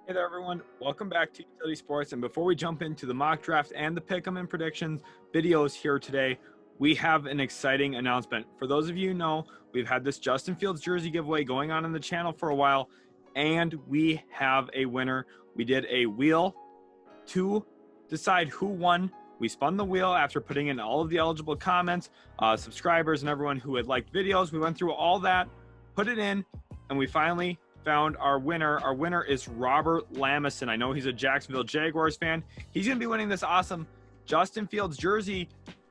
Hey there, everyone. Welcome back to Utility Sports. And before we jump into the mock draft and the pick'em and predictions videos here today, we have an exciting announcement. For those of you who know, we've had this Justin Fields jersey giveaway going on the channel for a while, and we have a winner. We did a wheel to decide who won. We spun the wheel after putting in all of the eligible comments, subscribers, and everyone who had liked videos. We went through all that, put it in, and we finally found our winner. Our winner is Robert Lamison. I know he's a Jacksonville Jaguars fan. He's going to be winning this awesome Justin Fields jersey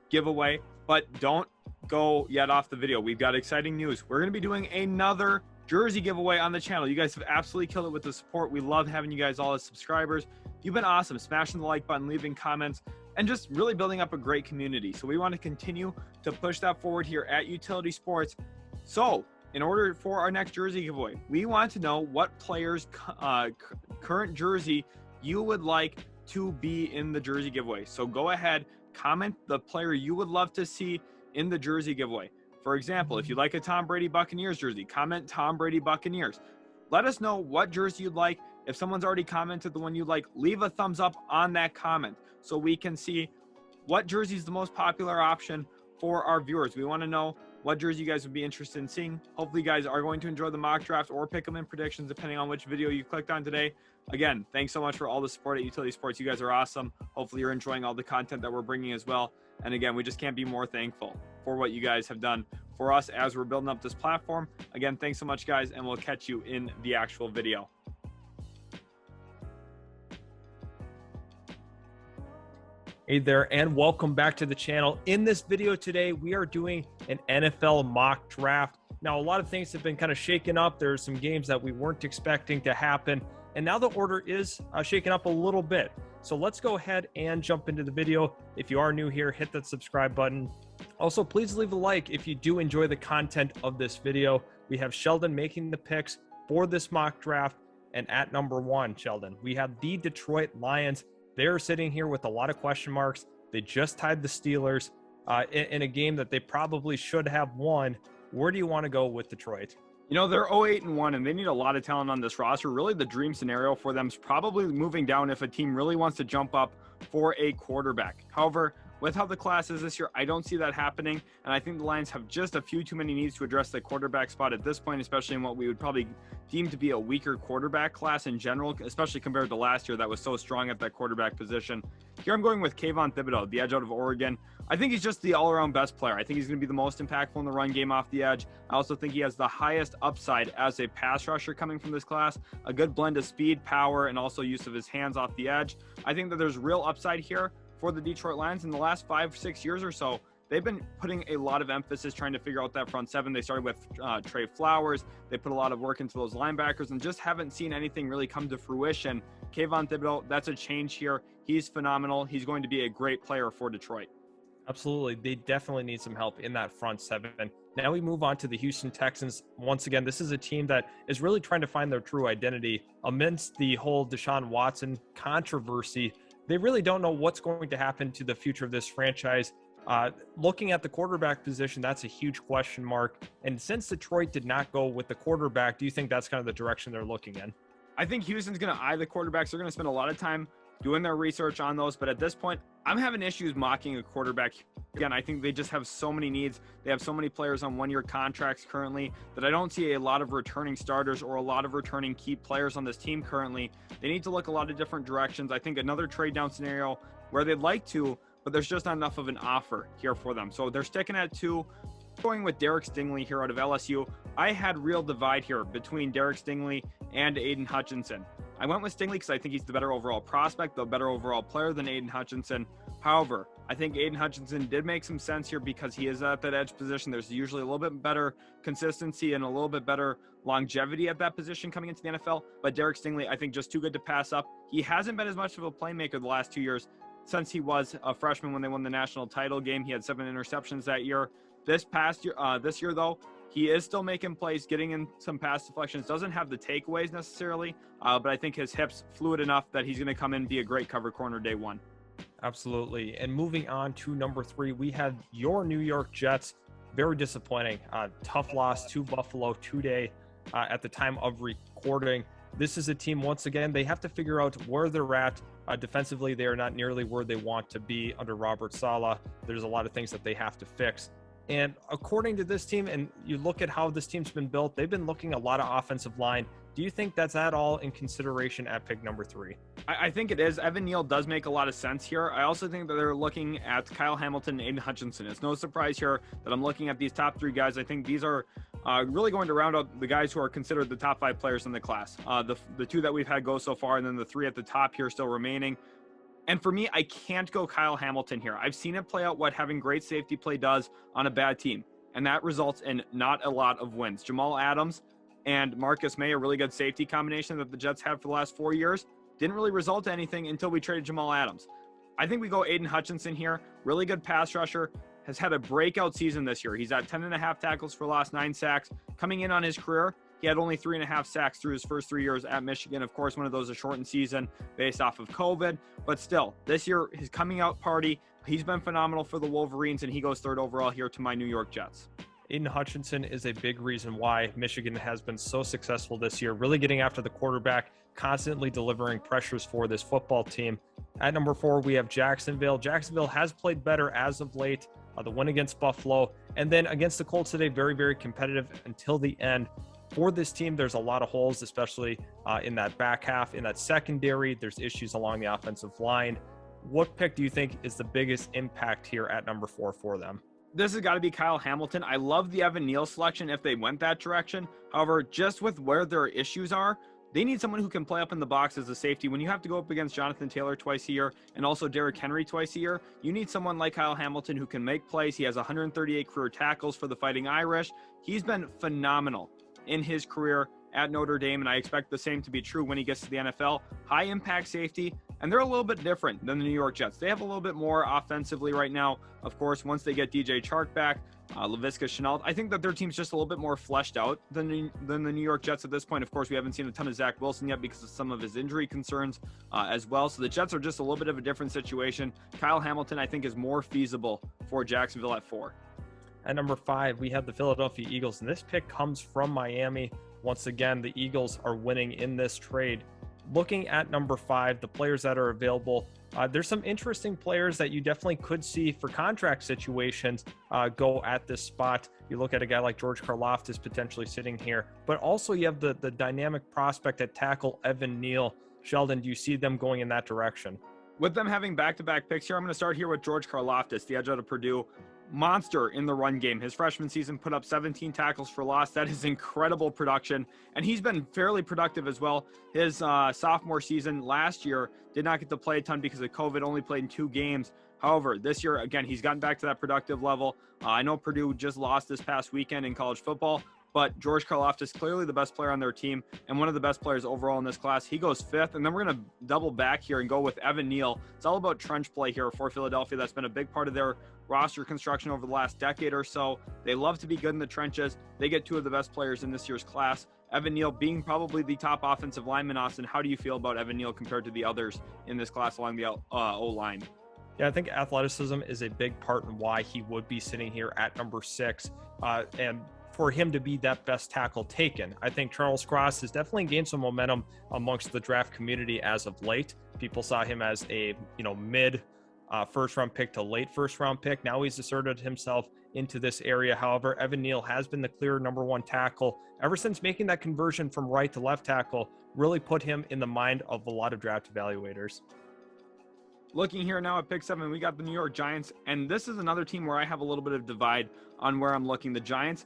giveaway, but don't go yet off the video. We've got exciting news. We're going to be doing another jersey giveaway on the channel. You guys have absolutely killed it with the support. We love having you guys all as subscribers. You've been awesome, smashing the like button, leaving comments, and just really building up a great community. So we want to continue to push that forward here at Utility Sports. So in order for our next jersey giveaway, we want to know what player's current jersey you would like to be in the jersey giveaway. So go ahead, comment the player you would love to see in the jersey giveaway. For example, if you like a Tom Brady Buccaneers jersey, comment Tom Brady Buccaneers. Let us know what jersey you'd like. If someone's already commented the one you like, leave a thumbs up on that comment so we can see what jersey is the most popular option for our viewers. We want to know what jersey you guys would be interested in seeing. Hopefully you guys are going to enjoy the mock draft or pick them in predictions depending on which video you clicked on today. Again, thanks so much for all the support at Utility Sports. You guys are awesome. Hopefully you're enjoying all the content that we're bringing as well. And again, we just can't be more thankful for what you guys have done for us as we're building up this platform. Again, thanks so much, guys, and we'll catch you in the actual video. Hey there, and welcome back to the channel. In this video today, we are doing an NFL mock draft. Now, a lot of things have been kind of shaken up. There's some games that we weren't expecting to happen, and now the order is shaken up a little bit. So let's go ahead and jump into the video. If you are new here, hit that subscribe button. Also, please leave a like if you do enjoy the content of this video. We have Sheldon making the picks for this mock draft, and at number 1, Sheldon, we have the Detroit Lions. They're sitting here with a lot of question marks. They just tied the Steelers in a game that they probably should have won. Where do you want to go with Detroit? You know, they're 0-8-1, and they need a lot of talent on this roster. Really, the dream scenario for them is probably moving down if a team really wants to jump up for a quarterback. However, with how the class is this year, I don't see that happening, and I think the Lions have just a few too many needs to address the quarterback spot at this point, especially in what we would probably deem to be a weaker quarterback class in general, especially compared to last year that was so strong at that quarterback position. Here I'm going with Kayvon Thibodeau, the edge out of Oregon. I think he's just the all-around best player. I think he's going to be the most impactful in the run game off the edge. I also think he has the highest upside as a pass rusher coming from this class, a good blend of speed, power, and also use of his hands off the edge. I think that there's real upside here for the Detroit Lions. In the last 5-6 years or so, they've been putting a lot of emphasis trying to figure out that front seven. They started with Trey Flowers. They put a lot of work into those linebackers and just haven't seen anything really come to fruition. Kayvon Thibodeau, that's a change here. He's phenomenal. He's going to be a great player for Detroit. Absolutely. They definitely need some help in that front seven. Now we move on to the Houston Texans. Once again, this is a team that is really trying to find their true identity amidst the whole Deshaun Watson controversy. They really don't know what's going to happen to the future of this franchise. Looking at the quarterback position, that's a huge question mark. And since Detroit did not go with the quarterback, do you think that's kind of the direction they're looking in? I think Houston's going to eye the quarterbacks. They're going to spend a lot of time doing their research on those. But at this point, I'm having issues mocking a quarterback. Again, I think they just have so many needs. They have so many players on one-year contracts currently that I don't see a lot of returning starters or a lot of returning key players on this team currently. They need to look a lot of different directions. I think another trade down scenario where they'd like to, but there's just not enough of an offer here for them. So they're sticking at 2. Going with Derek Stingley here out of LSU. I had real divide here between Derek Stingley and Aiden Hutchinson. I went with Stingley because I think he's the better overall prospect, the better overall player than Aiden Hutchinson. However, I think Aiden Hutchinson did make some sense here because he is at that edge position. There's usually a little bit better consistency and a little bit better longevity at that position coming into the NFL. But Derek Stingley, I think just too good to pass up. He hasn't been as much of a playmaker the last 2 years since he was a freshman when they won the national title game. He had 7 interceptions that year. This year though, he is still making plays, getting in some pass deflections. Doesn't have the takeaways necessarily, but I think his hips fluid enough that he's going to come in and be a great cover corner day 1. Absolutely. And moving on to number 3, we have your New York Jets. Very disappointing. Tough loss to Buffalo today at the time of recording. this is a team, once again, they have to figure out where they're at. Defensively, they are not nearly where they want to be under Robert Saleh. There's a lot of things that they have to fix. And according to this team, and you look at how this team's been built, they've been looking a lot of offensive line. Do you think that's at all in consideration at pick number 3? I think it is. Evan Neal does make a lot of sense here. I also think that they're looking at Kyle Hamilton and Aiden Hutchinson. It's no surprise here that I'm looking at these top 3 guys. I think these are really going to round out the guys who are considered the top 5 players in the class. The 2 that we've had go so far, and then the 3 at the top here still remaining. And for me, I can't go Kyle Hamilton here. I've seen it play out what having great safety play does on a bad team, and that results in not a lot of wins. Jamal Adams and Marcus May, a really good safety combination that the Jets had for the last 4 years, didn't really result to anything until we traded Jamal Adams. I think we go Aiden Hutchinson here. Really good pass rusher. Has had a breakout season this year. He's at 10.5 tackles for loss, 9 sacks. Coming in on his career, he had only 3.5 sacks through his first 3 years at Michigan. Of course, one of those a shortened season based off of COVID. But still, this year, his coming out party, he's been phenomenal for the Wolverines, and he goes 3rd overall here to my New York Jets. Aiden Hutchinson is a big reason why Michigan has been so successful this year, really getting after the quarterback, constantly delivering pressures for this football team. At number 4, we have Jacksonville. Jacksonville has played better as of late. The win against Buffalo, and then against the Colts today, very, very competitive until the end. For this team, there's a lot of holes, especially in that back half. In that secondary, there's issues along the offensive line. What pick do you think is the biggest impact here at number 4 for them? This has got to be Kyle Hamilton. I love the Evan Neal selection if they went that direction. However, just with where their issues are, they need someone who can play up in the box as a safety. When you have to go up against Jonathan Taylor twice a year and also Derrick Henry twice a year, you need someone like Kyle Hamilton who can make plays. He has 138 career tackles for the Fighting Irish. He's been phenomenal in his career at Notre Dame, and I expect the same to be true when he gets to the NFL. High impact safety, and they're a little bit different than the New York Jets. They have a little bit more offensively right now. Of course, once they get DJ Chark back, Laviska Shenault, I think that their team's just a little bit more fleshed out than the New York Jets at this point. Of course, we haven't seen a ton of Zach Wilson yet because of some of his injury concerns as well. So the Jets are just a little bit of a different situation. Kyle Hamilton, I think, is more feasible for Jacksonville at 4. At number 5, we have the Philadelphia Eagles, and this pick comes from Miami. Once again, the Eagles are winning in this trade. Looking at number 5, the players that are available, there's some interesting players that you definitely could see for contract situations go at this spot. You look at a guy like George Karlaftis potentially sitting here, but also you have the dynamic prospect at tackle, Evan Neal. Sheldon, do you see them going in that direction? With them having back-to-back picks here, I'm going to start here with George Karlaftis, the edge out of Purdue. Monster in the run game. His freshman season put up 17 tackles for loss. That is incredible production, and he's been fairly productive as well. His sophomore season last year did not get to play a ton because of COVID, only played in 2 games. However, this year, again, he's gotten back to that productive level. I know Purdue just lost this past weekend in college football, but George Karlaftis, clearly the best player on their team and one of the best players overall in this class. He goes 5th, and then we're going to double back here and go with Evan Neal. It's all about trench play here for Philadelphia. That's been a big part of their roster construction over the last decade or so. They love to be good in the trenches. They get 2 of the best players in this year's class. Evan Neal being probably the top offensive lineman. Austin, how do you feel about Evan Neal compared to the others in this class along the O-line? Yeah, I think athleticism is a big part in why he would be sitting here at number 6. And for him to be that best tackle taken, I think Charles Cross has definitely gained some momentum amongst the draft community as of late. People saw him as a mid first round pick to late first round pick. Now he's asserted himself into this area. However, Evan Neal has been the clear number 1 tackle ever since making that conversion from right to left tackle. Really put him in the mind of a lot of draft evaluators. Looking here now at pick 7, we got the New York Giants, and this is another team where I have a little bit of divide on where I'm looking. The Giants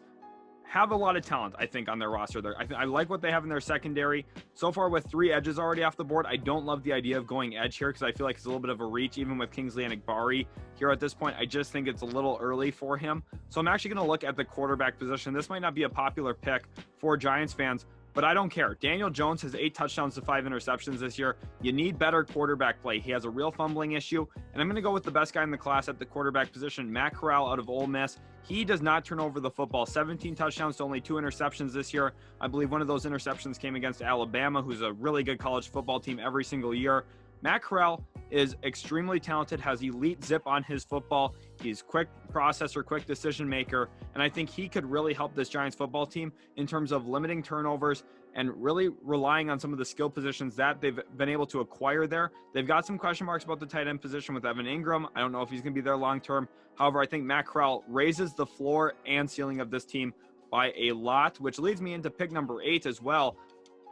have a lot of talent, I think, on their roster there. I like what they have in their secondary. So far, with 3 edges already off the board, I don't love the idea of going edge here because I feel like it's a little bit of a reach, even with Kingsley Enagbari here at this point. I just think it's a little early for him. So I'm actually going to look at the quarterback position. This might not be a popular pick for Giants fans, but I don't care. Daniel Jones has 8 touchdowns to 5 interceptions this year. You need better quarterback play. He has a real fumbling issue, and I'm going to go with the best guy in the class at the quarterback position, Matt Corral out of Ole Miss. He does not turn over the football. 17 touchdowns to only 2 interceptions this year. I believe one of those interceptions came against Alabama, who's a really good college football team every single year. Matt Corral is extremely talented, has elite zip on his football. He's quick processor, quick decision maker, and I think he could really help this Giants football team in terms of limiting turnovers and really relying on some of the skill positions that they've been able to acquire there. They've got some question marks about the tight end position with Evan Ingram. I don't know if he's going to be there long term. However, I think Matt Corral raises the floor and ceiling of this team by a lot, which leads me into pick number 8 as well.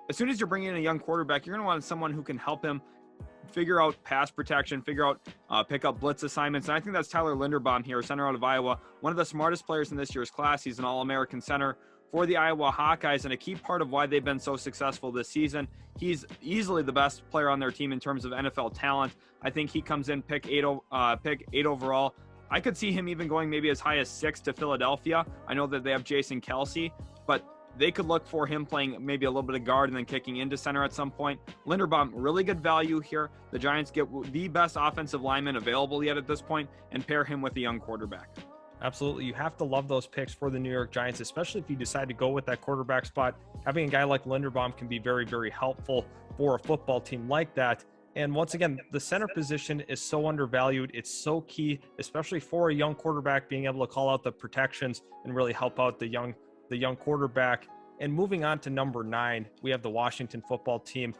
As soon as you're bringing in a young quarterback, you're going to want someone who can help him figure out pass protection, figure out pick up blitz assignments. And I think that's Tyler Linderbaum here, center out of Iowa, one of the smartest players in this year's class. He's an All-American center for the Iowa Hawkeyes and a key part of why they've been so successful this season. He's easily the best player on their team in terms of NFL talent. I think he comes in pick 8 overall. I could see him even going maybe as high as 6 to Philadelphia. I know that they have Jason Kelsey, but they could look for him playing maybe a little bit of guard and then kicking into center at some point. Linderbaum, really good value here. The Giants get the best offensive lineman available yet at this point and pair him with a young quarterback. Absolutely. You have to love those picks for the New York Giants, especially if you decide to go with that quarterback spot. Having a guy like Linderbaum can be very, very helpful for a football team like that. And once again, the center position is so undervalued. It's so key, especially for a young quarterback, being able to call out the protections and really help out the young quarterback. And moving on to number 9, we have the Washington football team.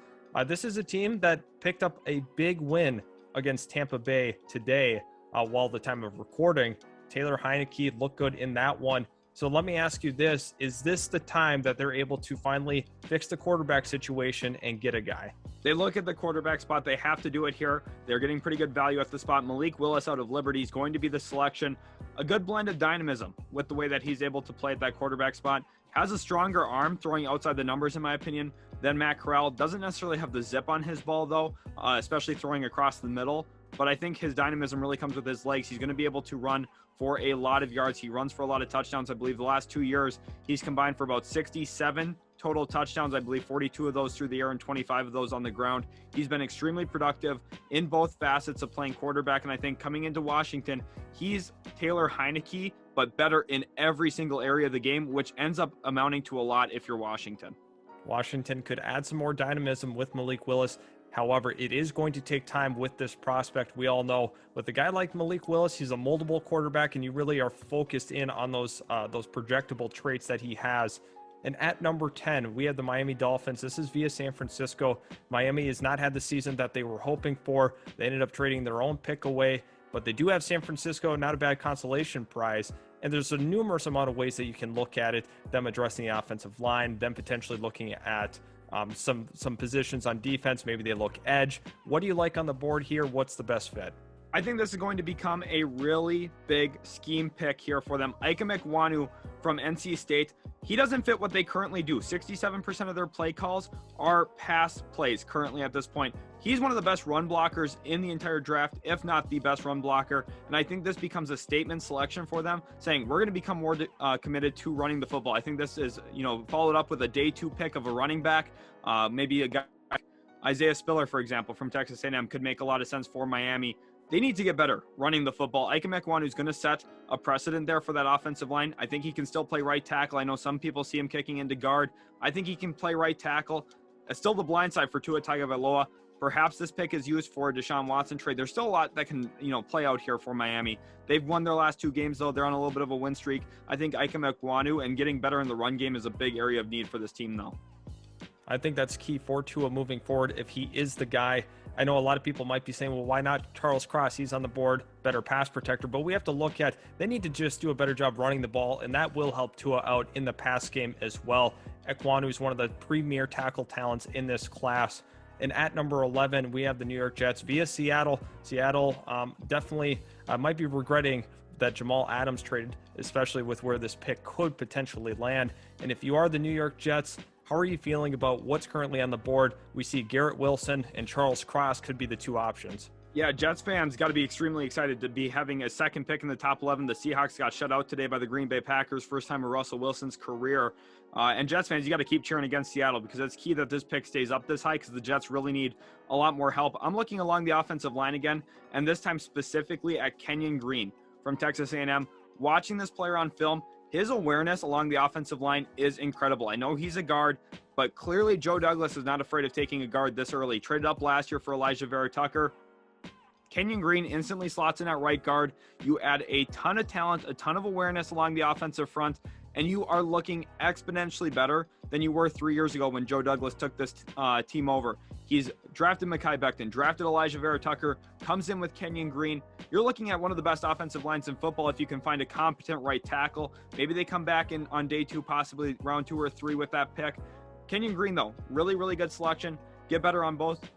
This is a team that picked up a big win against Tampa Bay today while the time of recording. Taylor Heineke looked good in that one. So let me ask you this. Is this the time that they're able to finally fix the quarterback situation and get a guy? They look at the quarterback spot. They have to do it here. They're getting pretty good value at the spot. Malik Willis out of Liberty is going to be the selection. A good blend of dynamism with the way that he's able to play at that quarterback spot. Has a stronger arm throwing outside the numbers, in my opinion, than Matt Corral. Doesn't necessarily have the zip on his ball, though, especially throwing across the middle. But I think his dynamism really comes with his legs. He's going to be able to run for a lot of yards. He runs for a lot of touchdowns. I believe the last 2 years, he's combined for about 67 total touchdowns. I believe 42 of those through the air and 25 of those on the ground. He's been extremely productive in both facets of playing quarterback. And I think coming into Washington, he's Taylor Heineke, but better in every single area of the game, which ends up amounting to a lot if you're Washington. Washington could add some more dynamism with Malik Willis. However, it is going to take time with this prospect. We all know with a guy like Malik Willis, he's a moldable quarterback, and you really are focused in on those projectable traits that he has. And at number 10, we have the Miami Dolphins. This is via San Francisco. Miami has not had the season that they were hoping for. They ended up trading their own pick away, but they do have San Francisco, not a bad consolation prize. And there's a numerous amount of ways that you can look at it, them addressing the offensive line, them potentially looking at some positions on defense. Maybe they look edge. What do you like on the board here? What's the best fit? I think this is going to become a really big scheme pick here for them. Ike Ekwonu from NC State. He doesn't fit what they currently do. 67% of their play calls are pass plays currently at this point. He's one of the best run blockers in the entire draft, if not the best run blocker. And I think this becomes a statement selection for them, saying we're going to become more committed to running the football. I think this is, followed up with a day 2 pick of a running back. Maybe a guy, Isaiah Spiller, for example, from Texas A&M could make a lot of sense for Miami. They need to get better running the football. Ike Ekwonu is going to set a precedent there for that offensive line. I think he can still play right tackle. I know some people see him kicking into guard. I think he can play right tackle. It's still the blind side for Tua Tagovailoa. Perhaps this pick is used for a Deshaun Watson trade. There's still a lot that can, play out here for Miami. They've won their last 2 games, though. They're on a little bit of a win streak. I think Ike Ekwonu and getting better in the run game is a big area of need for this team, though. I think that's key for Tua moving forward if he is the guy. I know a lot of people might be saying, well, why not Charles Cross? He's on the board, better pass protector. But we have to look at, they need to just do a better job running the ball, and that will help Tua out in the pass game as well. Ekwonu is one of the premier tackle talents in this class. And at number 11, we have the New York Jets via Seattle. Seattle definitely might be regretting that Jamal Adams traded, especially with where this pick could potentially land. And if you are the New York Jets, how are you feeling about what's currently on the board? We see Garrett Wilson and Charles Cross could be the 2 options. Yeah, Jets fans got to be extremely excited to be having a second pick in the top 11. The Seahawks got shut out today by the Green Bay Packers, first time of Russell Wilson's career. And Jets fans, you got to keep cheering against Seattle because it's key that this pick stays up this high because the Jets really need a lot more help. I'm looking along the offensive line again, and this time specifically at Kenyon Green from Texas A&M. Watching this player on film, his awareness along the offensive line is incredible. I know he's a guard, but clearly Joe Douglas is not afraid of taking a guard this early. Traded up last year for Elijah Vera Tucker. Kenyon Green instantly slots in at right guard. You add a ton of talent, a ton of awareness along the offensive front. and you are looking exponentially better than you were 3 years ago when Joe Douglas took this team over. He's drafted Mekhi Becton, drafted Elijah Vera Tucker, comes in with Kenyon Green. You're looking at one of the best offensive lines in football if you can find a competent right tackle. Maybe they come back in on day 2, possibly round 2 or 3 with that pick. Kenyon Green, though, really, really good selection. Get better on both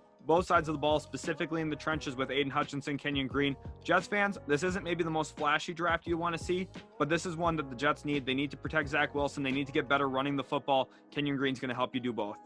sides of the ball, specifically in the trenches with Aiden Hutchinson, Kenyon Green. Jets fans, this isn't maybe the most flashy draft you want to see, but this is one that the Jets need. They need to protect Zach Wilson. They need to get better running the football. Kenyon Green's going to help you do both.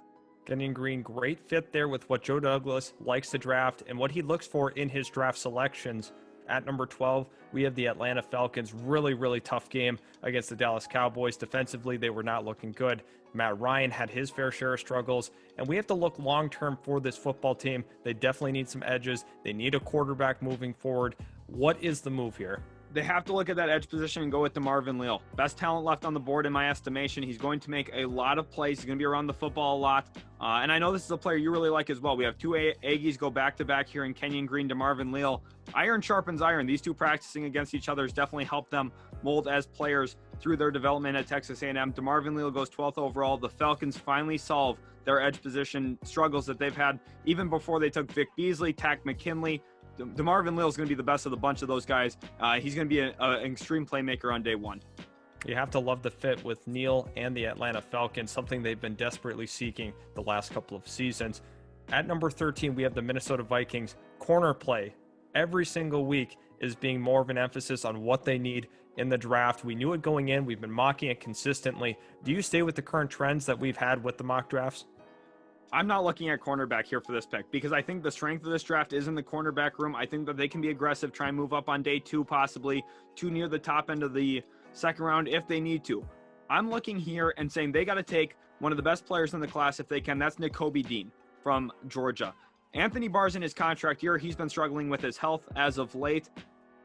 Kenyon Green, great fit there with what Joe Douglas likes to draft and what he looks for in his draft selections. At number 12, we have the Atlanta Falcons. Really, really tough game against the Dallas Cowboys. Defensively, they were not looking good. Matt Ryan had his fair share of struggles, and we have to look long-term for this football team. They definitely need some edges. They need a quarterback moving forward. What is the move here? They have to look at that edge position and go with DeMarvin Leal. Best talent left on the board in my estimation. He's going to make a lot of plays. He's going to be around the football a lot. And I know this is a player you really like as well. We have two Aggies go back-to-back here in Kenyon Green, DeMarvin Leal. Iron sharpens iron. These two practicing against each other has definitely helped them mold as players through their development at Texas A&M. DeMarvin Leal goes 12th overall. The Falcons finally solve their edge position struggles that they've had even before they took Vic Beasley, Takk McKinley. DeMarvin Leal is going to be the best of the bunch of those guys. He's going to be an extreme playmaker on day 1. You have to love the fit with Neal and the Atlanta Falcons, something they've been desperately seeking the last couple of seasons. At number 13, we have the Minnesota Vikings. Corner play every single week is being more of an emphasis on what they need in the draft. We knew it going in. We've been mocking it consistently. Do you stay with the current trends that we've had with the mock drafts? I'm not looking at cornerback here for this pick because I think the strength of this draft is in the cornerback room. I think that they can be aggressive, try and move up on day 2, possibly too near the top end of the second round if they need to. I'm looking here and saying they got to take one of the best players in the class if they can. That's Nakobe Dean from Georgia. Anthony Barr's in his contract year. He's been struggling with his health as of late.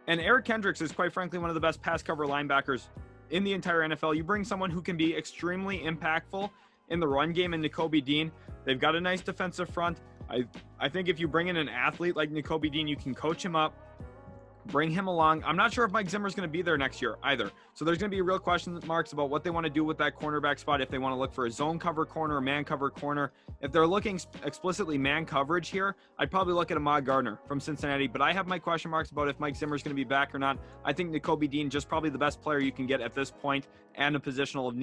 And Eric Kendricks is quite frankly one of the best pass cover linebackers in the entire NFL. You bring someone who can be extremely impactful in the run game in Nakobe Dean. They've got a nice defensive front. I think if you bring in an athlete like Nakobe Dean, you can coach him up, bring him along. I'm not sure if Mike Zimmer's going to be there next year either. So there's going to be real question marks about what they want to do with that cornerback spot, if they want to look for a zone cover corner or man cover corner. If they're looking explicitly man coverage here, I'd probably look at Ahmad Gardner from Cincinnati, but I have my question marks about if Mike Zimmer's going to be back or not. I think Nakobe Dean just probably the best player you can get at this point and a position of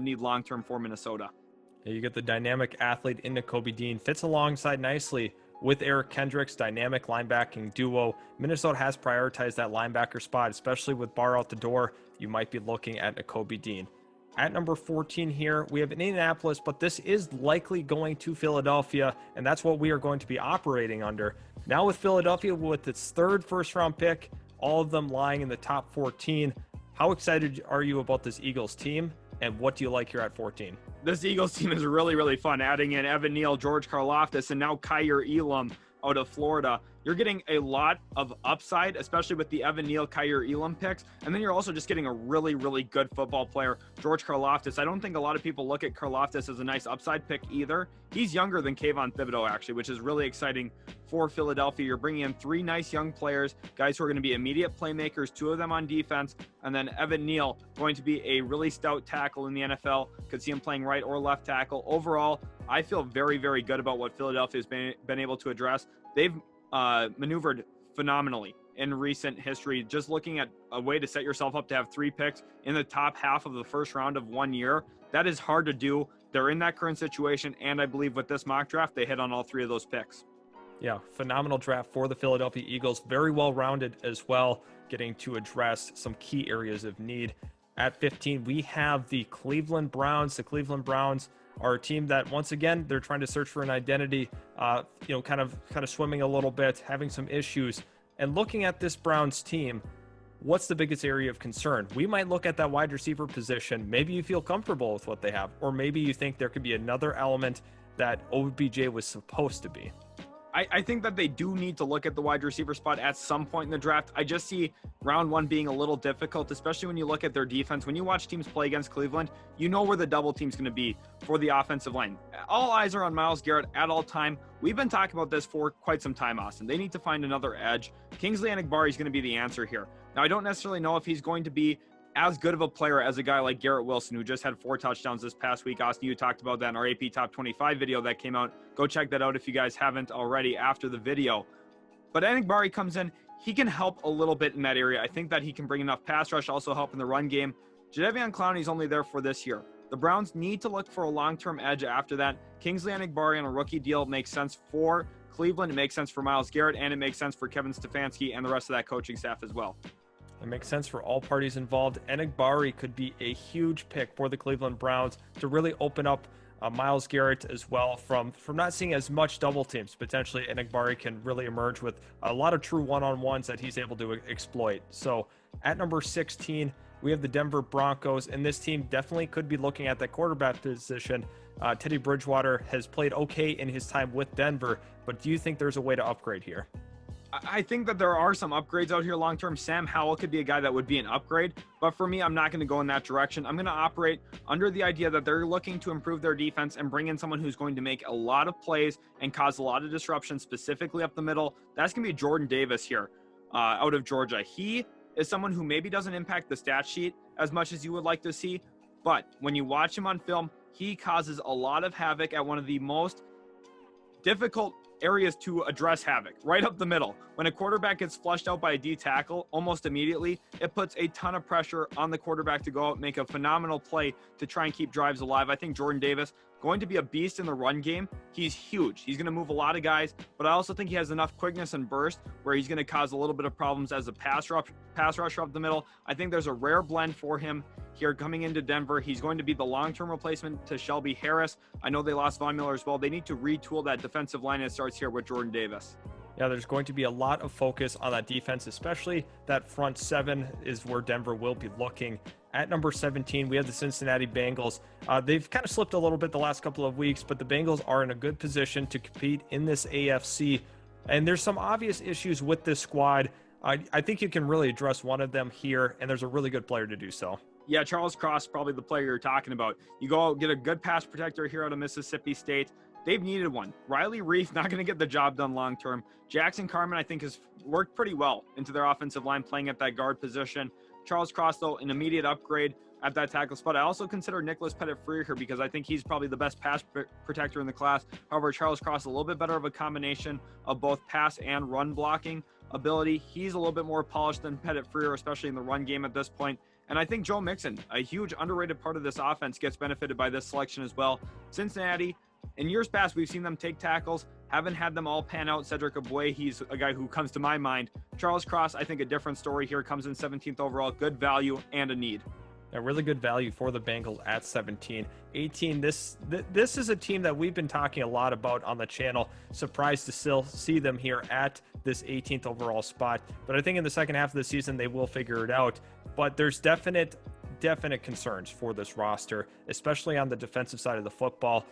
need long-term for Minnesota. You get the dynamic athlete in Nakobe Dean. Fits alongside nicely with Eric Kendricks, dynamic linebacking duo. Minnesota has prioritized that linebacker spot, especially with Barr out the door. You might be looking at Nakobe Dean. At number 14 here, we have Indianapolis, but this is likely going to Philadelphia, and that's what we are going to be operating under. Now with Philadelphia, with its third first-round pick, all of them lying in the top 14. How excited are you about this Eagles team, and what do you like here at 14? This Eagles team is really, really fun. Adding in Evan Neal, George Karlaftis, and now Kyer Elam out of Florida. You're getting a lot of upside, especially with the Evan Neal, Kyer Elam picks. And then you're also just getting a really, really good football player, George Karlaftis. I don't think a lot of people look at Karlaftis as a nice upside pick either. He's younger than Kayvon Thibodeau, actually, which is really exciting for Philadelphia. You're bringing in 3 nice young players, guys who are going to be immediate playmakers, 2 of them on defense. And then Evan Neal, going to be a really stout tackle in the NFL. Could see him playing right or left tackle. Overall, I feel very, very good about what Philadelphia has been able to address. They've maneuvered phenomenally in recent history. Just looking at a way to set yourself up to have 3 picks in the top half of the first round of 1 year, that is hard to do. They're in that current situation, and I believe with this mock draft, they hit on all 3 of those picks. Yeah, phenomenal draft for the Philadelphia Eagles. Very well-rounded as well, getting to address some key areas of need. At 15, we have the Cleveland Browns. The Cleveland Browns are a team that, once again, they're trying to search for an identity, kind of swimming a little bit, having some issues. And looking at this Browns team, what's the biggest area of concern? We might look at that wide receiver position. Maybe you feel comfortable with what they have, or maybe you think there could be another element that OBJ was supposed to be. I think that they do need to look at the wide receiver spot at some point in the draft. I just see round 1 being a little difficult, especially when you look at their defense. When you watch teams play against Cleveland, you know where the double team's going to be for the offensive line. All eyes are on Myles Garrett at all time. We've been talking about this for quite some time, Austin. They need to find another edge. Kingsley Enagbare is going to be the answer here. Now, I don't necessarily know if he's going to be as good of a player as a guy like Garrett Wilson, who just had 4 touchdowns this past week. Austin, you talked about that in our AP Top 25 video that came out. Go check that out if you guys haven't already after the video. But Enigbari comes in. He can help a little bit in that area. I think that he can bring enough pass rush, also help in the run game. Jadeveon Clowney's only there for this year. The Browns need to look for a long-term edge after that. Kingsley Enigbari on a rookie deal makes sense for Cleveland. It makes sense for Myles Garrett, and it makes sense for Kevin Stefanski and the rest of that coaching staff as well. It makes sense for all parties involved. Enigbari could be a huge pick for the Cleveland Browns to really open up Myles Garrett as well from not seeing as much double teams. Potentially Enigbari can really emerge with a lot of true one-on-ones that he's able to exploit. So at number 16, we have the Denver Broncos, and this team definitely could be looking at that quarterback position. Teddy Bridgewater has played okay in his time with Denver, but do you think there's a way to upgrade here? I think that there are some upgrades out here long-term. Sam Howell could be a guy that would be an upgrade, but for me, I'm not going to go in that direction. I'm going to operate under the idea that they're looking to improve their defense and bring in someone who's going to make a lot of plays and cause a lot of disruption, specifically up the middle. That's going to be Jordan Davis here out of Georgia. He is someone who maybe doesn't impact the stat sheet as much as you would like to see, but when you watch him on film, he causes a lot of havoc at one of the most difficult areas to address havoc, right up the middle. When a quarterback gets flushed out by a D tackle, almost immediately, it puts a ton of pressure on the quarterback to go out and make a phenomenal play to try and keep drives alive. I think Jordan Davis going to be a beast in the run game. He's huge. He's going to move a lot of guys, but I also think he has enough quickness and burst where he's going to cause a little bit of problems as a pass rusher up the middle. I think there's a rare blend for him here coming into Denver. He's going to be the long-term replacement to Shelby Harris. I know they lost Von Miller as well. They need to retool that defensive line. It starts here with Jordan Davis. Yeah, there's going to be a lot of focus on that defense, especially that front seven is where Denver will be looking. At number 17, we have the Cincinnati Bengals. They've kind of slipped a little bit the last couple of weeks, but the Bengals are in a good position to compete in this AFC. And there's some obvious issues with this squad. I think you can really address one of them here, and there's a really good player to do so. Yeah, Charles Cross, probably the player you're talking about. You go out, get a good pass protector here out of Mississippi State. They've needed one. Riley Reef, not going to get the job done long term. Jackson Carman, I think, has worked pretty well into their offensive line, playing at that guard position. Charles Cross, though, an immediate upgrade at that tackle spot. I also consider Nicholas Pettit-Freer here because I think he's probably the best pass protector in the class. However, Charles Cross, a little bit better of a combination of both pass and run blocking ability. He's a little bit more polished than Pettit-Freer, especially in the run game at this point. And I think Joe Mixon, a huge underrated part of this offense, gets benefited by this selection as well. Cincinnati, in years past, we've seen them take tackles, haven't had them all pan out. Cedric Ogbuehi, he's a guy who comes to my mind. Charles Cross, I think a different story here, comes in 17th overall, good value and a need. A really good value for the Bengals at 17. 18, this is a team that we've been talking a lot about on the channel. Surprised to still see them here at this 18th overall spot. But I think in the second half of the season, they will figure it out. But there's definite concerns for this roster, especially on the defensive side of the football.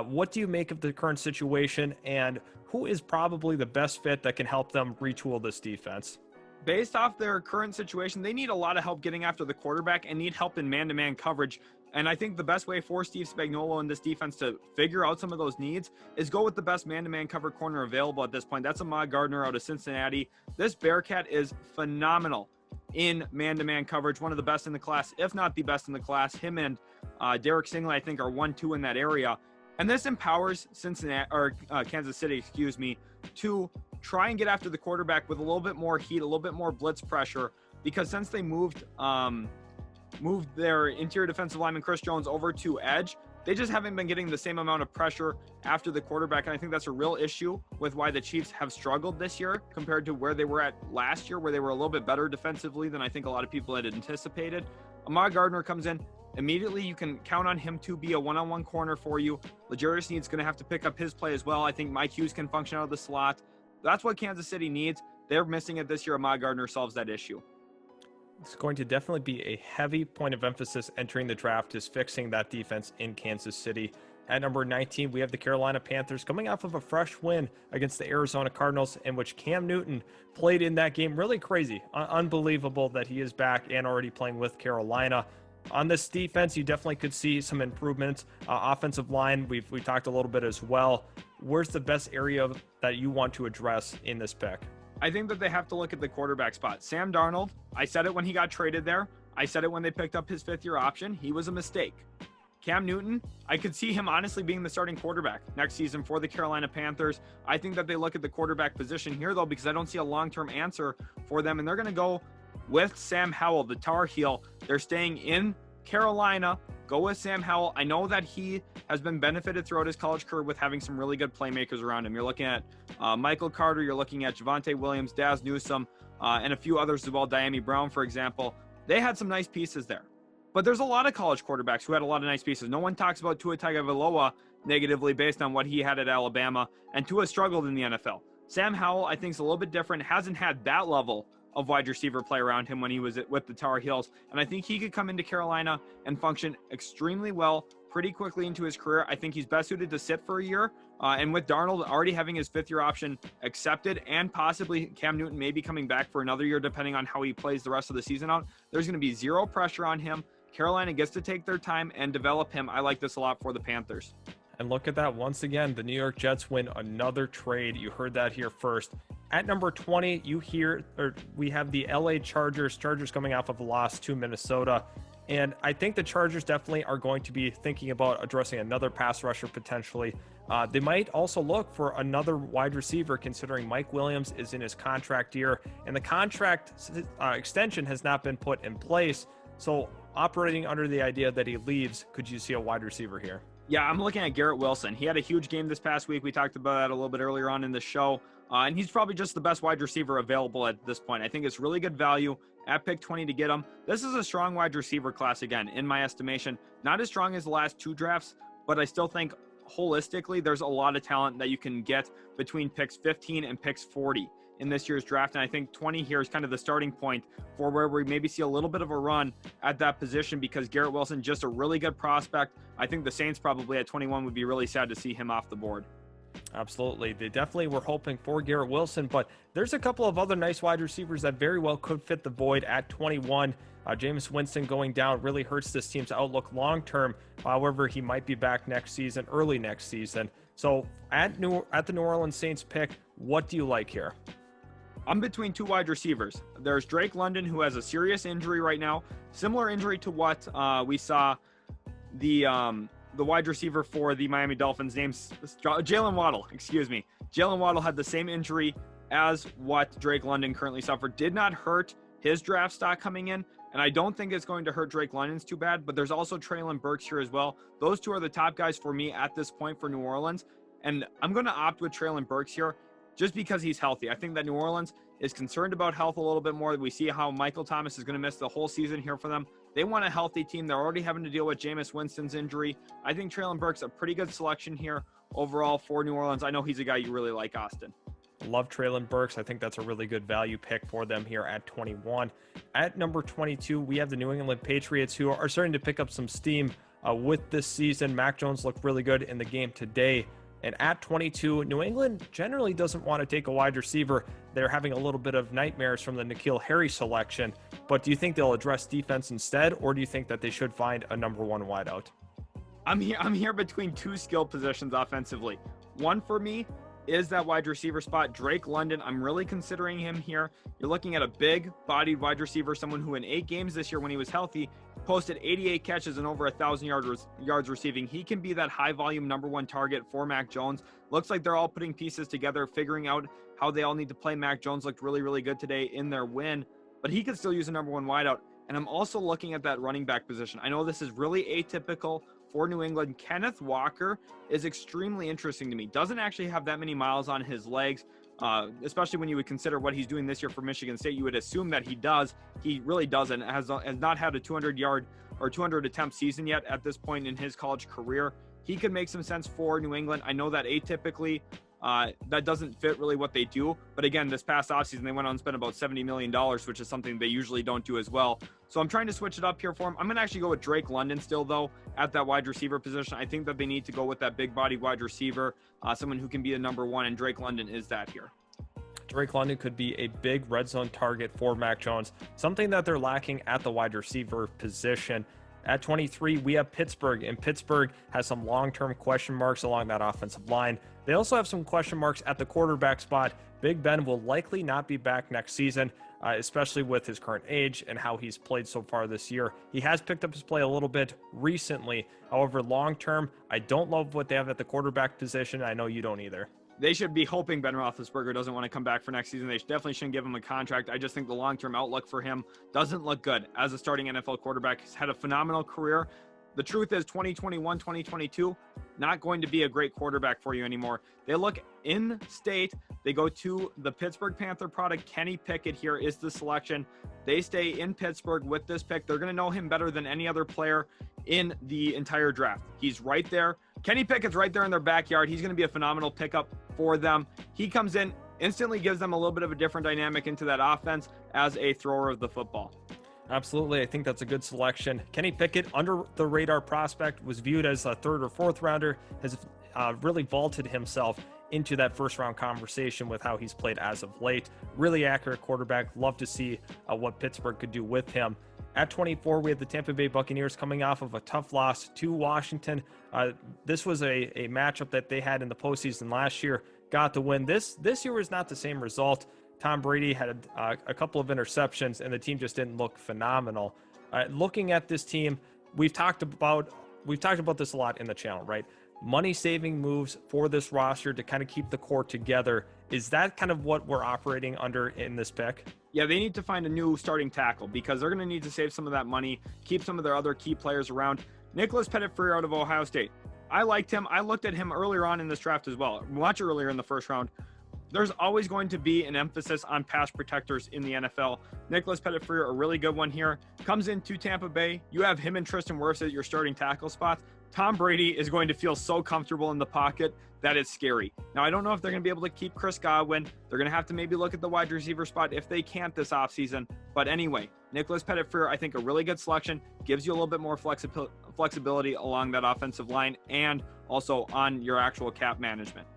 What do you make of the current situation, and who is probably the best fit that can help them retool this defense? Based off their current situation, they need a lot of help getting after the quarterback and need help in man-to-man coverage. And I think the best way for Steve Spagnuolo and this defense to figure out some of those needs is go with the best man-to-man cover corner available at this point. That's Ahmad Gardner out of Cincinnati. This Bearcat is phenomenal in man-to-man coverage, one of the best in the class, if not the best in the class. Him and Derek Stingley, I think, are 1-2 in that area. And this empowers Kansas City, to try and get after the quarterback with a little bit more heat, a little bit more blitz pressure, because since they moved their interior defensive lineman Chris Jones over to edge, they just haven't been getting the same amount of pressure after the quarterback. And I think that's a real issue with why the Chiefs have struggled this year compared to where they were at last year, where they were a little bit better defensively than I think a lot of people had anticipated. Ahmad Gardner comes in. Immediately, you can count on him to be a one-on-one corner for you. L'Jarius Sneed's going to have to pick up his play as well. I think Mike Hughes can function out of the slot. That's what Kansas City needs. They're missing it this year. Ahmad Gardner solves that issue. It's going to definitely be a heavy point of emphasis entering the draft is fixing that defense in Kansas City. At number 19, we have the Carolina Panthers coming off of a fresh win against the Arizona Cardinals, in which Cam Newton played in that game. Really crazy. Unbelievable that he is back and already playing with Carolina. On this defense, you definitely could see some improvements. Offensive line, we talked a little bit as well. Where's the best area that you want to address in this pick? I think that they have to look at the quarterback spot. Sam Darnold, I said it when he got traded there. I said it when they picked up his 5th-year option. He was a mistake. Cam Newton, I could see him honestly being the starting quarterback next season for the Carolina Panthers. I think that they look at the quarterback position here, though, because I don't see a long-term answer for them, and they're going to go with Sam Howell, the Tar Heel. They're staying in Carolina. Go with Sam Howell. I know that he has been benefited throughout his college career with having some really good playmakers around him. You're looking at Michael Carter. You're looking at Javonte Williams, Daz Newsome, and a few others as well, Diami Brown, for example. They had some nice pieces there. But there's a lot of college quarterbacks who had a lot of nice pieces. No one talks about Tua Tagovailoa negatively based on what he had at Alabama, and Tua struggled in the NFL. Sam Howell, I think, is a little bit different. Hasn't had that level of wide receiver play around him when he was with the Tar Heels, and I think he could come into Carolina and function extremely well pretty quickly into his career. I think he's best suited to sit for a year, and with Darnold already having his 5th-year option accepted, and possibly Cam Newton maybe coming back for another year depending on how he plays the rest of the season out, there's going to be zero pressure on him. Carolina gets to take their time and develop him. I like this a lot for the Panthers. And look at that. Once again, the New York Jets win another trade. You heard that here first. At number 20, we have the LA Chargers coming off of a loss to Minnesota. And I think the Chargers definitely are going to be thinking about addressing another pass rusher potentially. They might also look for another wide receiver, considering Mike Williams is in his contract year, and the contract extension has not been put in place. So operating under the idea that he leaves, could you see a wide receiver here? Yeah, I'm looking at Garrett Wilson. He had a huge game this past week. We talked about that a little bit earlier on in the show. And he's probably just the best wide receiver available at this point. I think it's really good value at pick 20 to get him. This is a strong wide receiver class, again, in my estimation. Not as strong as the last 2 drafts, but I still think holistically there's a lot of talent that you can get between picks 15 and picks 40 in this year's draft. And I think 20 here is kind of the starting point for where we maybe see a little bit of a run at that position, because Garrett Wilson, just a really good prospect. I think the Saints probably at 21 would be really sad to see him off the board. Absolutely. They definitely were hoping for Garrett Wilson, but there's a couple of other nice wide receivers that very well could fit the void at 21. Jameis Winston going down really hurts this team's outlook long-term. However, he might be back next season, early next season. So at the New Orleans Saints pick, what do you like here? I'm between 2 wide receivers. There's Drake London, who has a serious injury right now, similar injury to what we saw the wide receiver for the Miami Dolphins, name's Jalen Waddle. Jalen Waddle had the same injury as what Drake London currently suffered. Did not hurt his draft stock coming in, and I don't think it's going to hurt Drake London's too bad, but there's also Treylon Burks here as well. Those 2 are the top guys for me at this point for New Orleans, and I'm going to opt with Treylon Burks here just because he's healthy. I think that New Orleans is concerned about health a little bit more. We see how Michael Thomas is going to miss the whole season here for them. They want a healthy team. They're already having to deal with Jameis Winston's injury. I think Treylon Burks a pretty good selection here overall for New Orleans. I know he's a guy you really like, Austin. Love Treylon Burks. I think that's a really good value pick for them here at 21. At number 22, we have the New England Patriots, who are starting to pick up some steam with this season. Mac Jones looked really good in the game today. And at 22, New England generally doesn't want to take a wide receiver. They're having a little bit of nightmares from the N'Keal Harry selection. But do you think they'll address defense instead, or do you think that they should find a number 1 wideout? I'm here between 2 skill positions offensively. One for me is that wide receiver spot. Drake London, I'm really considering him here. You're looking at a big-bodied wide receiver, someone who in 8 games this year when he was healthy posted 88 catches and over 1,000 yards receiving. He can be that high-volume number 1 target for Mac Jones. Looks like they're all putting pieces together, figuring out how they all need to play. Mac Jones looked really, really good today in their win, but he could still use a number 1 wideout. And I'm also looking at that running back position. I know this is really atypical for New England. Kenneth Walker is extremely interesting to me. Doesn't actually have that many miles on his legs, especially when you would consider what he's doing this year for Michigan State. You would assume that he does. He really doesn't. Has not had a 200-yard or 200 attempt season yet at this point in his college career. He could make some sense for New England. I know that atypically that doesn't fit really what they do. But again, this past offseason, they went on and spent about $70 million, which is something they usually don't do as well. So I'm trying to switch it up here for him. I'm going to actually go with Drake London still, though, at that wide receiver position. I think that they need to go with that big body wide receiver, someone who can be a number 1, and Drake London is that here. Drake London could be a big red zone target for Mac Jones, something that they're lacking at the wide receiver position. At 23, we have Pittsburgh, and Pittsburgh has some long-term question marks along that offensive line. They also have some question marks at the quarterback spot. Big Ben will likely not be back next season, especially with his current age and how he's played so far this year. He has picked up his play a little bit recently. However, long term, I don't love what they have at the quarterback position. I know you don't either. They should be hoping Ben Roethlisberger doesn't want to come back for next season. They definitely shouldn't give him a contract. I just think the long-term outlook for him doesn't look good as a starting NFL quarterback. He's had a phenomenal career. The truth is 2021, 2022, not going to be a great quarterback for you anymore. They look in state. They go to the Pittsburgh Panther product. Kenny Pickett here is the selection. They stay in Pittsburgh with this pick. They're going to know him better than any other player in the entire draft. He's right there. Kenny Pickett's right there in their backyard. He's going to be a phenomenal pickup for them. He comes in, instantly gives them a little bit of a different dynamic into that offense as a thrower of the football. Absolutely. I think that's a good selection. Kenny Pickett, under the radar prospect, was viewed as a third or fourth rounder, has really vaulted himself into that first round conversation with how he's played as of late. Really accurate quarterback. Love to see what Pittsburgh could do with him. At 24, we have the Tampa Bay Buccaneers coming off of a tough loss to Washington. This was a matchup that they had in the postseason last year. Got the win. This year was not the same result. Tom Brady had a couple of interceptions, and the team just didn't look phenomenal. Looking at this team, we've talked about this a lot in the channel, right? Money-saving moves for this roster to kind of keep the core together. Is that kind of what we're operating under in this pick? Yeah, they need to find a new starting tackle because they're going to need to save some of that money, keep some of their other key players around. Nicholas Pettit-Freer out of Ohio State. I liked him. I looked at him earlier on in this draft as well, much earlier in the first round. There's always going to be an emphasis on pass protectors in the NFL. Nicholas Pettit-Freer, a really good one here, comes into Tampa Bay. You have him and Tristan Wirfs at your starting tackle spots. Tom Brady is going to feel so comfortable in the pocket that it's scary. Now, I don't know if they're going to be able to keep Chris Godwin. They're going to have to maybe look at the wide receiver spot if they can't this offseason. But anyway, Nicholas Pettit-Freer, I think a really good selection, gives you a little bit more flexibility along that offensive line and also on your actual cap management.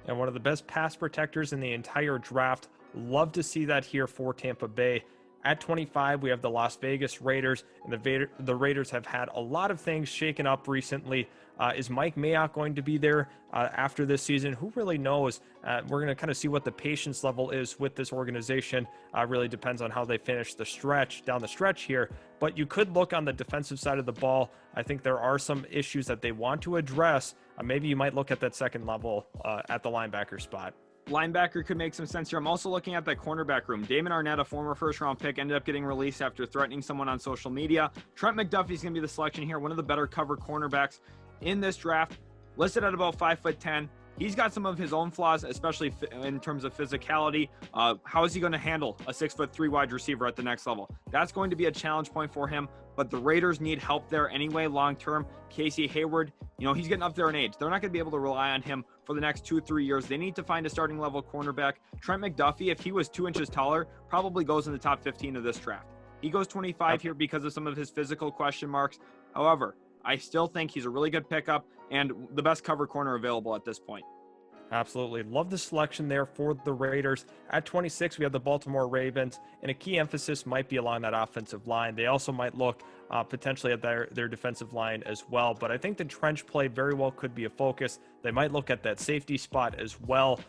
And one of the best pass protectors in the entire draft. Love to see that here for Tampa Bay. At 25, we have the Las Vegas Raiders, and the Raiders have had a lot of things shaken up recently. Is Mike Mayock going to be there after this season? Who really knows? We're going to kind of see what the patience level is with this organization. Really depends on how they finish down the stretch here. But you could look on the defensive side of the ball. I think there are some issues that they want to address. Maybe you might look at that second level at the linebacker spot. Linebacker could make some sense here. I'm also looking at that cornerback room. Damon Arnett, a former first-round pick, ended up getting released after threatening someone on social media. Trent McDuffie is going to be the selection here, one of the better cover cornerbacks in this draft, listed at about 5'10". He's got some of his own flaws, especially in terms of physicality. How is he going to handle a 6'3" wide receiver at the next level? That's going to be a challenge point for him, but the Raiders need help there anyway long-term. Casey Hayward, he's getting up there in age. They're not going to be able to rely on him for the next 2-3 years. They need to find a starting level cornerback. Trent McDuffie, if he was 2 inches taller, probably goes in the top 15 of this draft. He goes 25 here because of some of his physical question marks. However, I still think he's a really good pickup and the best cover corner available at this point. Absolutely. Love the selection there for the Raiders. At 26, we have the Baltimore Ravens, and a key emphasis might be along that offensive line. They also might look potentially at their defensive line as well, but I think the trench play very well could be a focus. They might look at that safety spot as well.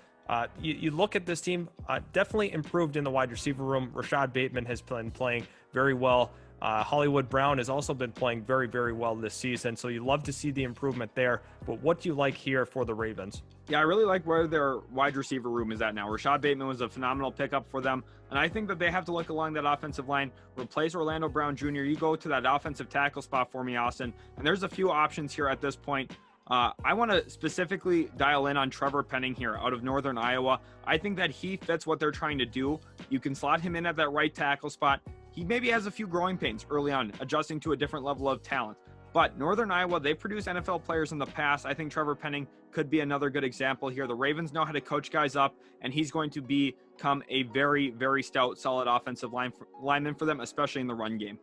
You look at this team, definitely improved in the wide receiver room. Rashad Bateman has been playing very well. Hollywood Brown has also been playing very, very well this season, so you love to see the improvement there. But what do you like here for the Ravens? Yeah, I really like where their wide receiver room is at now. Rashad Bateman was a phenomenal pickup for them, and I think that they have to look along that offensive line, replace Orlando Brown Jr. You go to that offensive tackle spot for me, Austin, and there's a few options here at this point. I want to specifically dial in on Trevor Penning here out of Northern Iowa. I think that he fits what they're trying to do. You can slot him in at that right tackle spot. He maybe has a few growing pains early on, adjusting to a different level of talent. But Northern Iowa, they produced NFL players in the past. I think Trevor Penning could be another good example here. The Ravens know how to coach guys up, and he's going to become a very, very stout, solid offensive lineman for them, especially in the run game.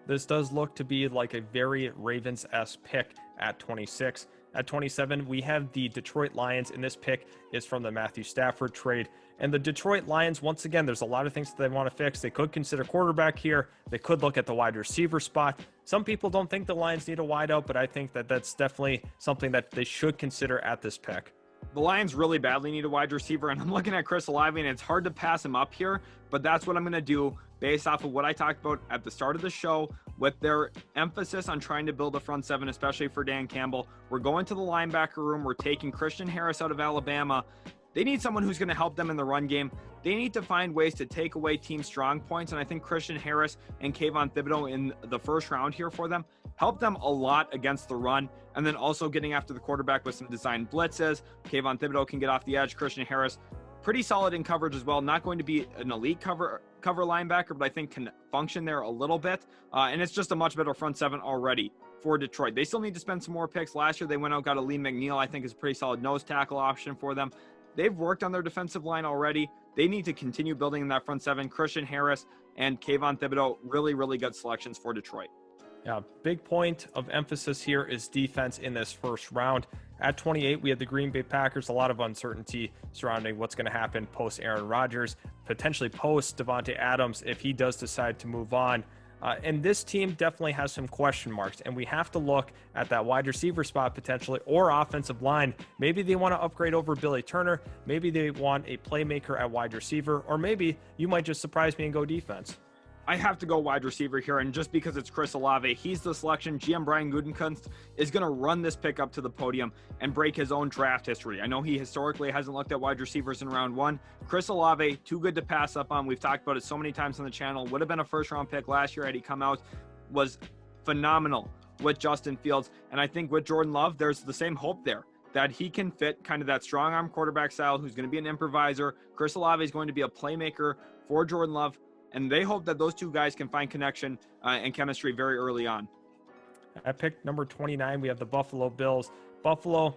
This does look to be like a very Ravens-esque pick at 26. At 27, we have the Detroit Lions, and this pick is from the Matthew Stafford trade. And the Detroit Lions, once again, there's a lot of things that they want to fix. They could consider quarterback here. They could look at the wide receiver spot. Some people don't think the Lions need a wideout, but I think that that's definitely something that they should consider at this pick. the Lions really badly need a wide receiver, and I'm looking at Chris Olave, and it's hard to pass him up here, but that's what I'm going to do based off of what I talked about at the start of the show with their emphasis on trying to build a front seven, especially for Dan Campbell. We're going to the linebacker room. We're taking Christian Harris out of Alabama. They need someone who's going to help them in the run game. They need to find ways to take away team strong points, and I think Christian Harris and Kayvon Thibodeau in the first round here for them help them a lot against the run, and then also getting after the quarterback with some designed blitzes. Kayvon Thibodeau can get off the edge. Christian Harris, pretty solid in coverage as well. Not going to be an elite cover linebacker, but I think can function there a little bit. And it's just a much better front seven already for Detroit. They still need to spend some more picks. Last year, they went out, got a Lee McNeil, I think is a pretty solid nose tackle option for them. They've worked on their defensive line already. They need to continue building in that front seven. Christian Harris and Kayvon Thibodeau, really, really good selections for Detroit. Yeah, big point of emphasis here is defense in this first round. At 28, we have the Green Bay Packers. A lot of uncertainty surrounding what's going to happen post Aaron Rodgers, potentially post Devontae Adams if he does decide to move on. And this team definitely has some question marks, and we have to look at that wide receiver spot potentially, or offensive line. Maybe they want to upgrade over Billy Turner. Maybe they want a playmaker at wide receiver, or maybe you might just surprise me and go defense. I have to go wide receiver here, and just because it's Chris Olave, he's the selection. GM Brian Gutekunst is going to run this pick up to the podium and break his own draft history. I know he historically hasn't looked at wide receivers in round one. Chris Olave, too good to pass up on. We've talked about it so many times on the channel. Would have been a first-round pick last year had he come out. Was phenomenal with Justin Fields, and I think with Jordan Love, there's the same hope there that he can fit kind of that strong arm quarterback style who's going to be an improviser. Chris Olave is going to be a playmaker for Jordan Love. And they hope that those two guys can find connection and chemistry very early on. At pick number 29, we have the Buffalo Bills. Buffalo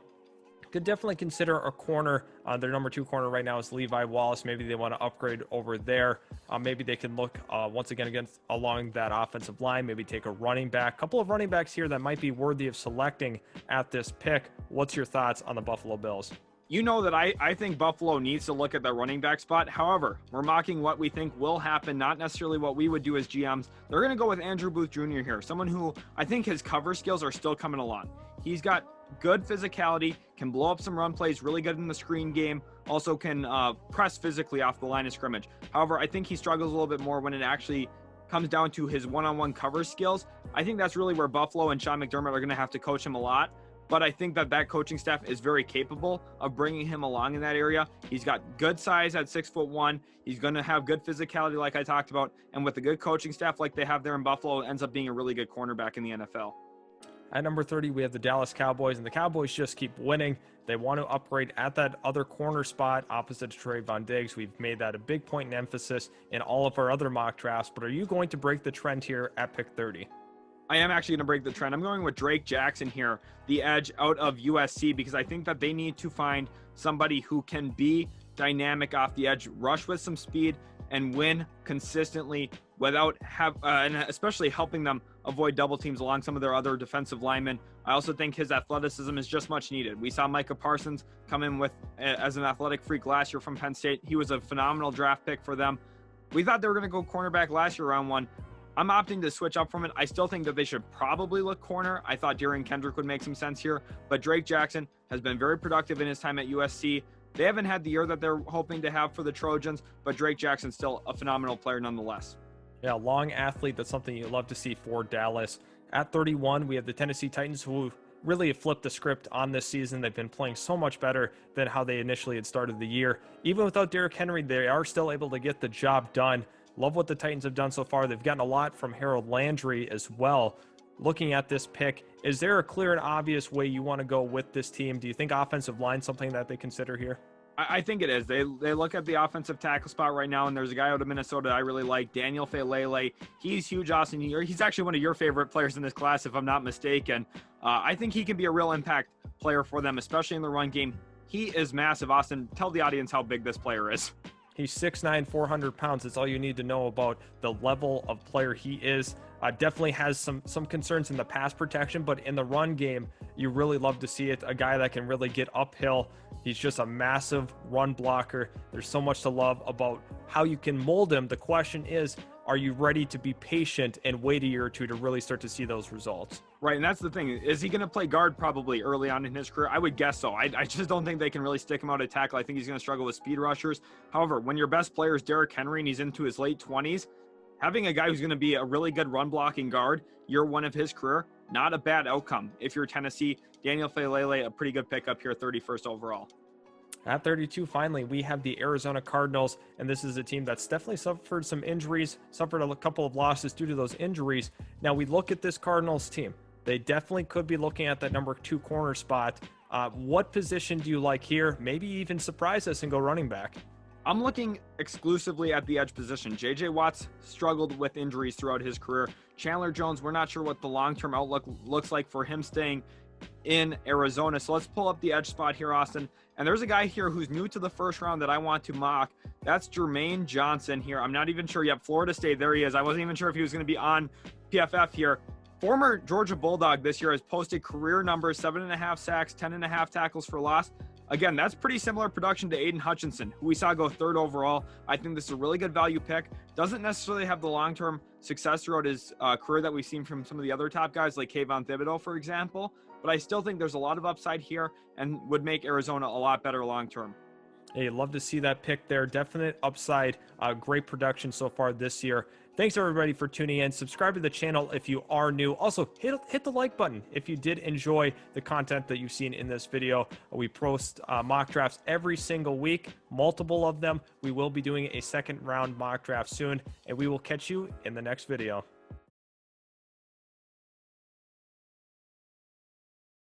could definitely consider a corner. Their number 2 corner right now is Levi Wallace. Maybe they want to upgrade over there. Maybe they can look once again along that offensive line. Maybe take a running back. A couple of running backs here that might be worthy of selecting at this pick. What's your thoughts on the Buffalo Bills? You know that I think Buffalo needs to look at that running back spot. However, we're mocking what we think will happen, not necessarily what we would do as GMs. They're going to go with Andrew Booth Jr. here, someone who I think his cover skills are still coming along. He's got good physicality, can blow up some run plays, really good in the screen game, also can press physically off the line of scrimmage. However, I think he struggles a little bit more when it actually comes down to his one-on-one cover skills. I think that's really where Buffalo and Sean McDermott are going to have to coach him a lot. But I think that coaching staff is very capable of bringing him along in that area. He's got good size at 6'1". He's going to have good physicality like I talked about. And with a good coaching staff like they have there in Buffalo, it ends up being a really good cornerback in the NFL. At number 30, we have the Dallas Cowboys, and the Cowboys just keep winning. They want to upgrade at that other corner spot opposite to Trayvon Diggs. We've made that a big point and emphasis in all of our other mock drafts. But are you going to break the trend here at pick 30? I am actually going to break the trend. I'm going with Drake Jackson here, the edge out of USC, because I think that they need to find somebody who can be dynamic off the edge, rush with some speed, and win consistently without and especially helping them avoid double teams along some of their other defensive linemen. I also think his athleticism is just much needed. We saw Micah Parsons come in as an athletic freak last year from Penn State. He was a phenomenal draft pick for them. We thought they were going to go cornerback last year, round 1. I'm opting to switch up from it. I still think that they should probably look corner. I thought Darian Kendrick would make some sense here, but Drake Jackson has been very productive in his time at USC. They haven't had the year that they're hoping to have for the Trojans, but Drake Jackson's still a phenomenal player nonetheless. Yeah, long athlete. That's something you love to see for Dallas. At 31, we have the Tennessee Titans, who really have flipped the script on this season. They've been playing so much better than how they initially had started the year. Even without Derrick Henry, they are still able to get the job done. Love what the Titans have done so far. They've gotten a lot from Harold Landry as well. Looking at this pick, is there a clear and obvious way you want to go with this team? Do you think offensive line something that they consider here? I think it is. They look at the offensive tackle spot right now, and there's a guy out of Minnesota I really like, Daniel Falele. He's huge, Austin. He's actually one of your favorite players in this class, if I'm not mistaken. I think he can be a real impact player for them, especially in the run game. He is massive, Austin. Tell the audience how big this player is. He's 6'9", 400 pounds. That's all you need to know about the level of player he is. Definitely has some concerns in the pass protection, but in the run game, you really love to see it. A guy that can really get uphill. He's just a massive run blocker. There's so much to love about how you can mold him. The question is, are you ready to be patient and wait a year or two to really start to see those results? Right, and that's the thing. Is he going to play guard probably early on in his career? I would guess so. I just don't think they can really stick him out at tackle. I think he's going to struggle with speed rushers. However, when your best player is Derrick Henry and he's into his late 20s, having a guy who's going to be a really good run-blocking guard year one of his career, not a bad outcome. If you're Tennessee, Daniel Falele, a pretty good pickup here, 31st overall. At 32, finally, we have the Arizona Cardinals, and this is a team that's definitely suffered some injuries, suffered a couple of losses due to those injuries. Now, we look at this Cardinals team. They definitely could be looking at that number 2 corner spot. What position do you like here? Maybe even surprise us and go running back. I'm looking exclusively at the edge position. J.J. Watt's struggled with injuries throughout his career. Chandler Jones, we're not sure what the long-term outlook looks like for him staying in Arizona. So let's pull up the edge spot here, Austin. And there's a guy here who's new to the first round that I want to mock. That's Jermaine Johnson here. I'm not even sure yet. Florida State, there he is. I wasn't even sure if he was going to be on PFF here. Former Georgia Bulldog this year has posted career numbers, 7.5 sacks, 10.5 tackles for loss. Again, that's pretty similar production to Aiden Hutchinson, who we saw go 3rd overall. I think this is a really good value pick. Doesn't necessarily have the long-term success throughout his career that we've seen from some of the other top guys like Kayvon Thibodeau, for example. But I still think there's a lot of upside here and would make Arizona a lot better long-term. Hey, love to see that pick there. Definite upside. Great production so far this year. Thanks everybody for tuning in. Subscribe to the channel if you are new. Also, hit the like button if you did enjoy the content that you've seen in this video. We post mock drafts every single week, multiple of them. We will be doing a second round mock draft soon, and we will catch you in the next video.